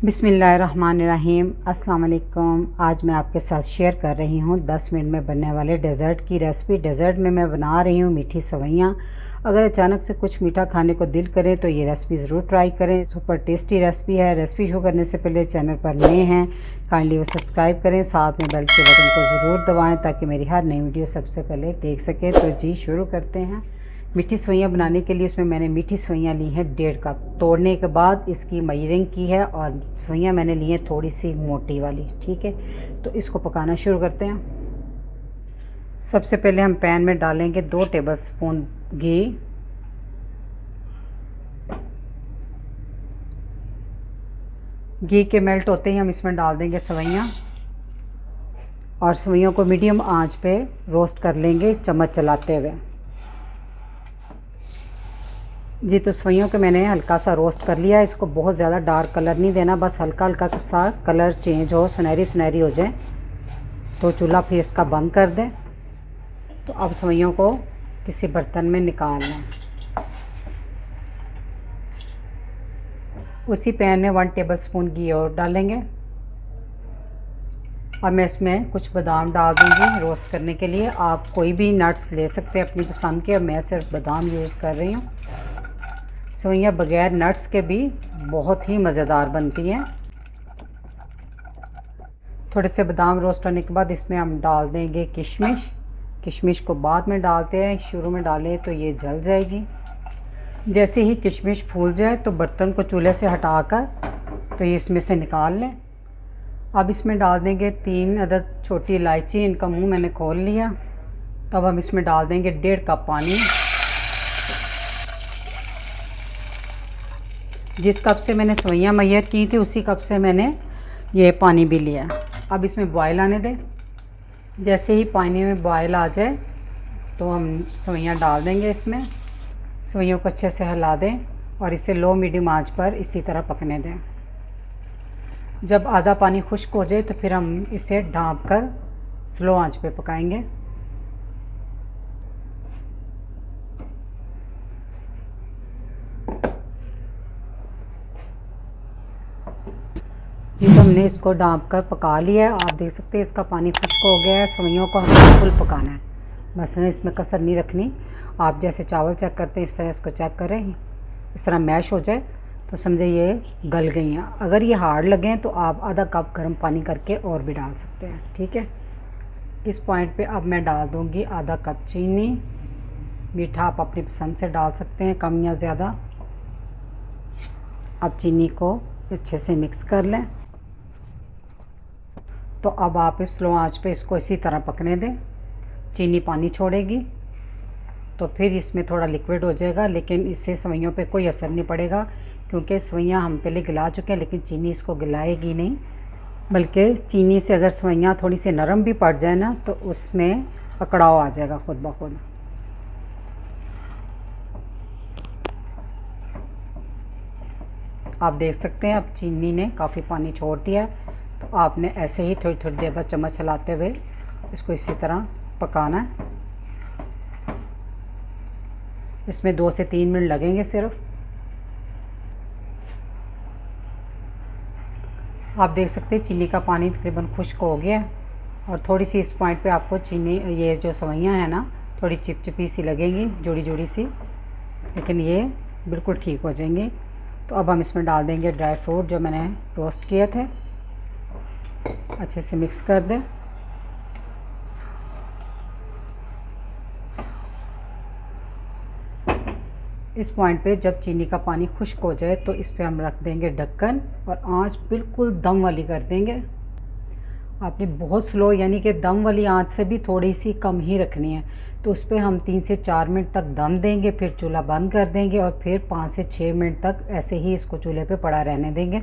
बिस्मिल्लाहिर्रहमानिर्रहीम। अस्सलाम वालेकुम। आज मैं आपके साथ शेयर कर रही हूँ 10 मिनट में बनने वाले डेज़र्ट की रेसिपी। डेज़र्ट में मैं बना रही हूँ मीठी सेवइयाँ। अगर अचानक से कुछ मीठा खाने को दिल करे तो ये रेसिपी ज़रूर ट्राई करें। सुपर टेस्टी रेसिपी है। रेसिपी शुरू करने से पहले चैनल पर नए हैं काइंडली वो सब्सक्राइब करें, साथ में बेल के बटन को ज़रूर दबाएँ ताकि मेरी हर नई वीडियो सबसे पहले देख सकें। तो जी शुरू करते हैं। मीठी सेवइयाँ बनाने के लिए इसमें मैंने मीठी सेवइयाँ ली हैं 1.5 कप। तोड़ने के बाद इसकी मयरिंग की है और सेवइयाँ मैंने ली हैं थोड़ी सी मोटी वाली, ठीक है। तो इसको पकाना शुरू करते हैं। सबसे पहले हम पैन में डालेंगे 2 टेबलस्पून घी। घी के मेल्ट होते ही हम इसमें डाल देंगे सेवइयाँ और सेवइयों को मीडियम आंच पे रोस्ट कर लेंगे चम्मच चलाते हुए। जी तो सेवइयों को मैंने हल्का सा रोस्ट कर लिया है। इसको बहुत ज़्यादा डार्क कलर नहीं देना, बस हल्का हल्का सा कलर चेंज हो, सुनहरी सुनहरी हो जाए तो चूल्हा फिर इसका बंद कर दें। तो अब सेवइयों को किसी बर्तन में निकाल लें। उसी पैन में 1 टेबलस्पून घी और डालेंगे और मैं इसमें कुछ बादाम डाल दूँगी रोस्ट करने के लिए। आप कोई भी नट्स ले सकते हैं अपनी पसंद के, मैं सिर्फ बादाम यूज़ कर रही हूँ। सेवइयाँ बगैर नट्स के भी बहुत ही मज़ेदार बनती हैं। थोड़े से बादाम रोस्ट होने के बाद इसमें हम डाल देंगे किशमिश। किशमिश को बाद में डालते हैं, शुरू में डालें तो ये जल जाएगी। जैसे ही किशमिश फूल जाए तो बर्तन को चूल्हे से हटाकर तो ये इसमें से निकाल लें। अब इसमें डाल देंगे 3 अदद छोटी इलायची, इनका मुंह मैंने खोल लिया। तो अब हम इसमें डाल देंगे 1.5 कप पानी। जिस कप से मैंने सेवइयाँ मैयर की थी उसी कप से मैंने ये पानी भी लिया। अब इसमें बॉयल आने दें। जैसे ही पानी में बॉयल आ जाए तो हम सेवइयाँ डाल देंगे इसमें। सेवइयों को अच्छे से हिला दें और इसे लो मीडियम आंच पर इसी तरह पकने दें। जब आधा पानी खुश्क हो जाए तो फिर हम इसे ढाँप कर स्लो आंच पे पकाएंगे। जी तो हमने इसको ढाँप कर पका लिया है। आप देख सकते हैं इसका पानी खुश्क हो गया है। सेवइयों को हमें फुल पकाना है, बस इसमें कसर नहीं रखनी। आप जैसे चावल चेक करते हैं इस तरह इसको चेक करें। इस तरह मैश हो जाए तो समझे ये गल गई हैं। अगर ये हार्ड लगें तो आप आधा कप गर्म पानी करके और भी डाल सकते हैं, ठीक है। इस पॉइंट पे अब मैं डाल दूँगी आधा कप चीनी। मीठा आप अपनी पसंद से डाल सकते हैं, कम या ज़्यादा। अब चीनी को अच्छे से मिक्स कर लें। तो अब आप इस स्लो आंच पे इसको इसी तरह पकने दें। चीनी पानी छोड़ेगी तो फिर इसमें थोड़ा लिक्विड हो जाएगा, लेकिन इससे सेवइयों पे कोई असर नहीं पड़ेगा क्योंकि सेवइयाँ हम पहले गला चुके हैं, लेकिन चीनी इसको गलाएगी नहीं। बल्कि चीनी से अगर सेवइयाँ थोड़ी सी नरम भी पड़ जाए ना तो उसमें अकड़ाव आ जाएगा खुद ब खुद। आप देख सकते हैं अब चीनी ने काफ़ी पानी छोड़ दिया है। तो आपने ऐसे ही थोड़ी थोड़ी देर बाद चम्मच चलाते हुए इसको इसी तरह पकाना है। इसमें 2 से 3 मिनट लगेंगे सिर्फ। आप देख सकते हैं चीनी का पानी तकरीबन खुश्क हो गया है और थोड़ी सी इस पॉइंट पे आपको चीनी ये जो सेवइयाँ हैं ना थोड़ी चिपचिपी सी लगेंगी, जोड़ी जोड़ी सी, लेकिन ये बिल्कुल ठीक हो जाएंगी। तो अब हम इसमें डाल देंगे ड्राई फ्रूट जो मैंने रोस्ट किए थे। अच्छे से मिक्स कर दें। इस पॉइंट पे जब चीनी का पानी खुश्क हो जाए तो इस पे हम रख देंगे ढक्कन और आंच बिल्कुल दम वाली कर देंगे। आपने बहुत स्लो यानी कि दम वाली आंच से भी थोड़ी सी कम ही रखनी है। तो उस पर हम 3 से 4 मिनट तक दम देंगे, फिर चूल्हा बंद कर देंगे और फिर 5 से 6 मिनट तक ऐसे ही इसको चूल्हे पे पड़ा रहने देंगे।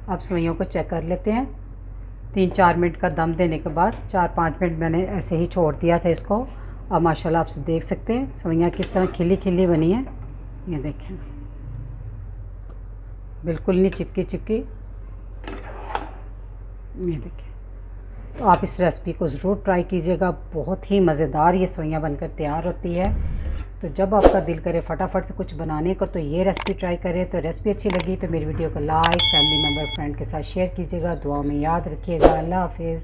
अब सेवइयों को चेक कर लेते हैं। 3-4 मिनट का दम देने के बाद 4-5 मिनट मैंने ऐसे ही छोड़ दिया था इसको। अब माशाल्लाह आप देख सकते हैं सेवइयाँ किस तरह खिली खिली बनी है। ये देखें बिल्कुल नहीं चिपकी चिपकी। ये देखें। तो आप इस रेसिपी को ज़रूर ट्राई कीजिएगा, बहुत ही मज़ेदार ये सेवइयाँ बनकर तैयार होती है। तो जब आपका दिल करे फटाफट से कुछ बनाने को तो ये रेसिपी ट्राई करें। तो रेसिपी अच्छी लगी तो मेरी वीडियो को लाइक, फैमिली मेम्बर, फ्रेंड के साथ शेयर कीजिएगा। दुआ में याद रखिएगा। अल्लाह हाफिज़।